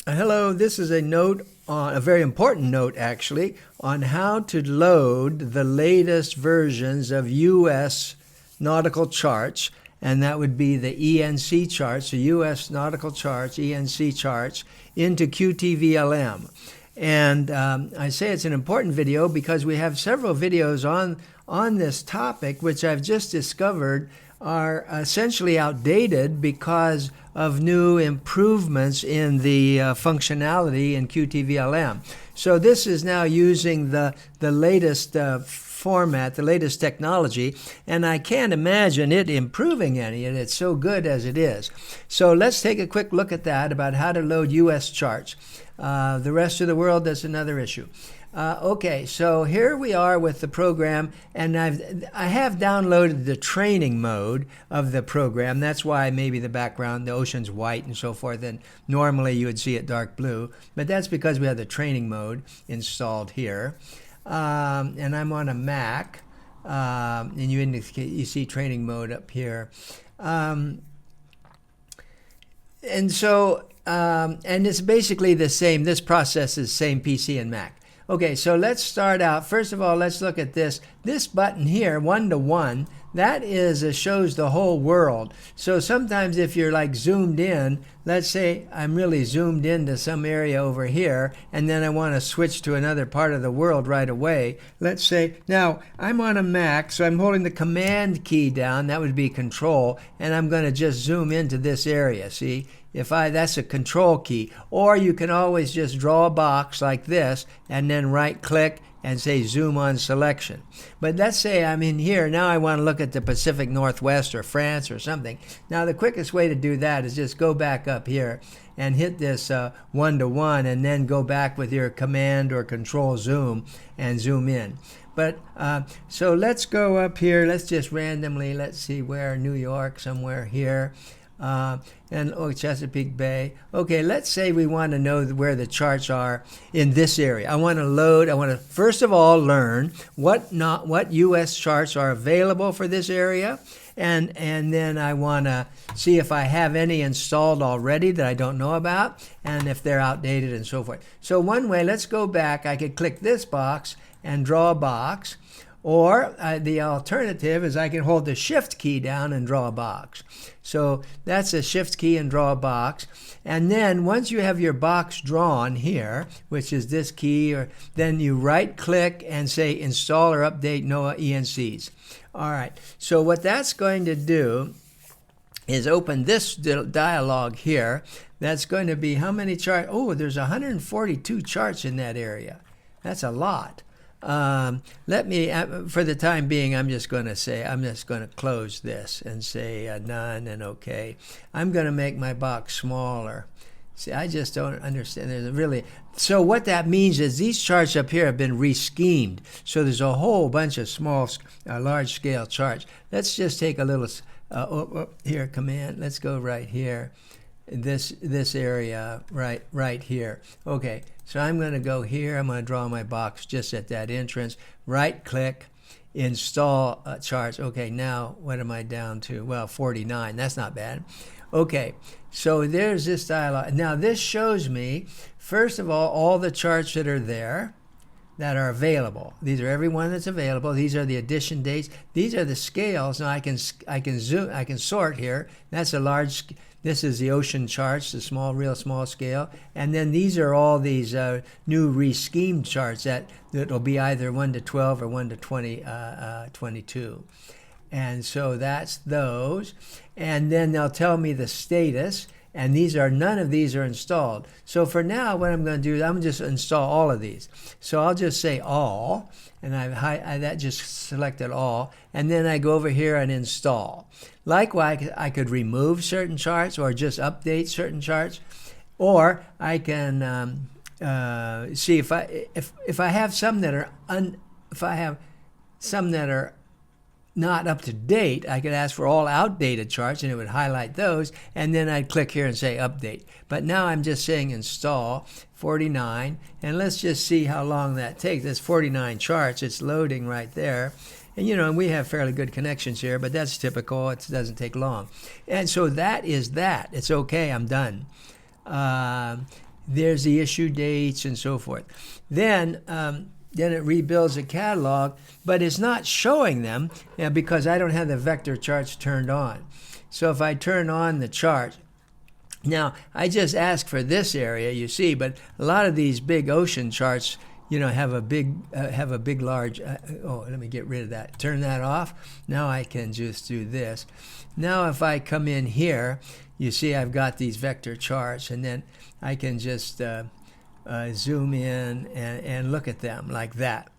Hello, this is a note on a very important note actually on how to load the latest versions of US nautical charts, and that would be the ENC charts, the US nautical charts, ENC charts, into qtVlm. And I say it's an important video because we have several videos on this topic which I've just discovered are essentially outdated because of new improvements in the functionality in qtVlm. So this is now using the latest format, the latest technology, and I can't imagine it improving any, and it's so good as it is. So let's take a quick look at that, about how to load US charts. The rest of the world, that's another issue. Okay, so here we are with the program, and I have downloaded the training mode of the program. That's why maybe the background, the ocean's white and so forth, and normally you would see it dark blue. But that's because we have the training mode installed here. And I'm on a Mac, and you see training mode up here. And so, and it's basically the same. This process is same PC and Mac. Okay, so let's start out. First of all, let's look at this. This button here, 1-to-1, that shows the whole world. So sometimes if you're like zoomed in, let's say I'm really zoomed into some area over here, and then I want to switch to another part of the world right away. Let's say, now I'm on a Mac, so I'm holding the Command key down, that would be Control, and I'm going to just zoom into this area, see? That's a Control key. Or you can always just draw a box like this and then right click and say zoom on selection. But let's say I'm in here, now I want to look at the Pacific Northwest or France or something. Now the quickest way to do that is just go back up here and hit this 1-to-1 and then go back with your Command or Control zoom and zoom in. But so let's go up here, let's just randomly, let's see where, New York, somewhere here. And Chesapeake Bay. Okay, let's say we want to know where the charts are in this area. I want to first of all learn what US charts are available for this area, and then I want to see if I have any installed already that I don't know about, and if they're outdated and so forth. So one way, let's go back, I could click this box and draw a box. Or the alternative is I can hold the Shift key down and draw a box. So that's a Shift key and draw a box. And then once you have your box drawn here, which is this key, then you right click and say Install or Update NOAA ENCs. All right, so what that's going to do is open this dialog here. That's going to be how many charts? Oh, there's 142 charts in that area. That's a lot. Let me, for the time being, I'm just going to close this and say none and okay. I'm going to make my box smaller. See, I just don't understand. So what that means is these charts up here have been reschemed. So there's a whole bunch of small, large-scale charts. Let's just take a little, here, Command. Let's go right here. This area right here. Okay, so I'm going to go here. I'm going to draw my box just at that entrance. Right click, install charts. Okay, now what am I down to? Well, 49. That's not bad. Okay, so there's this dialog. Now this shows me, first of all the charts that are there that are available. These are every one that's available. These are the edition dates. These are the scales. Now I can zoom. I can sort here. That's a large. This is the ocean charts, the real small scale, and then these are all these new reschemed charts that will be either 1-to-12 or 1-to-20, 22. And so that's those, and then they'll tell me the status. And none of these are installed. So for now, what I'm going to do is I'm just install all of these. So I'll just say all, and that just selected all, and then I go over here and install. Likewise, I could remove certain charts or just update certain charts, or I can see if I have some that are not up to date, I could ask for all outdated charts and it would highlight those, and then I'd click here and say update. But now I'm just saying install 49, and let's just see how long that takes. That's 49 charts. It's loading right there. And we have fairly good connections here, but that's typical. It doesn't take long. And so that is that. It's okay. I'm done. There's the issue dates and so forth. Then it rebuilds a catalog, but it's not showing them because I don't have the vector charts turned on. So if I turn on the chart, now I just ask for this area, you see, but a lot of these big ocean charts, have a big large. Let me get rid of that. Turn that off. Now I can just do this. Now if I come in here, you see I've got these vector charts, and then I can just zoom in and look at them like that.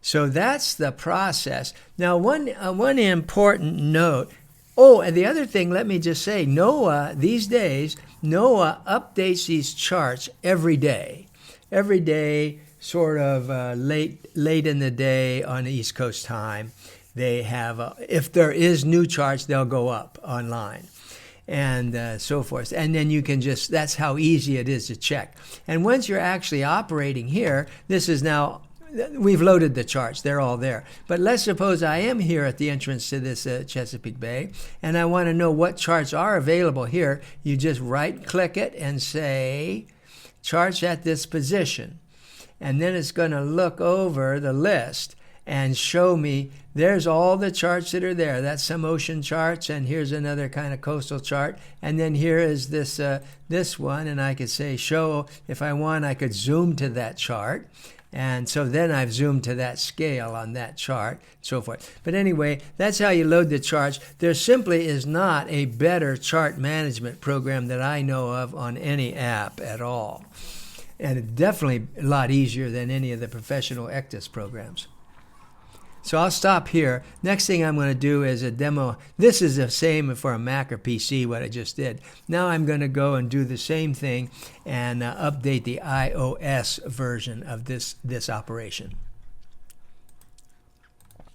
So that's the process. Now one important note. Oh, and the other thing, let me just say, NOAA, these days, NOAA updates these charts every day. Every day, sort of late in the day on East Coast time, they have, if there is new charts, they'll go up online and so forth. And then you can just, that's how easy it is to check. And once you're actually operating here, this is now, we've loaded the charts. They're all there. But let's suppose I am here at the entrance to this Chesapeake Bay, and I want to know what charts are available here. You just right-click it and say, charts at this position. And then it's going to look over the list and show me there's all the charts that are there. That's some ocean charts, and here's another kind of coastal chart. And then here is this one, and I could say show, if I want, I could zoom to that chart. And so then I've zoomed to that scale on that chart, so forth. But anyway, that's how you load the charts. There simply is not a better chart management program that I know of on any app at all. And it's definitely a lot easier than any of the professional ECDIS programs. So I'll stop here. Next thing I'm going to do is a demo. This is the same for a Mac or PC, what I just did. Now I'm going to go and do the same thing and update the iOS version of this operation.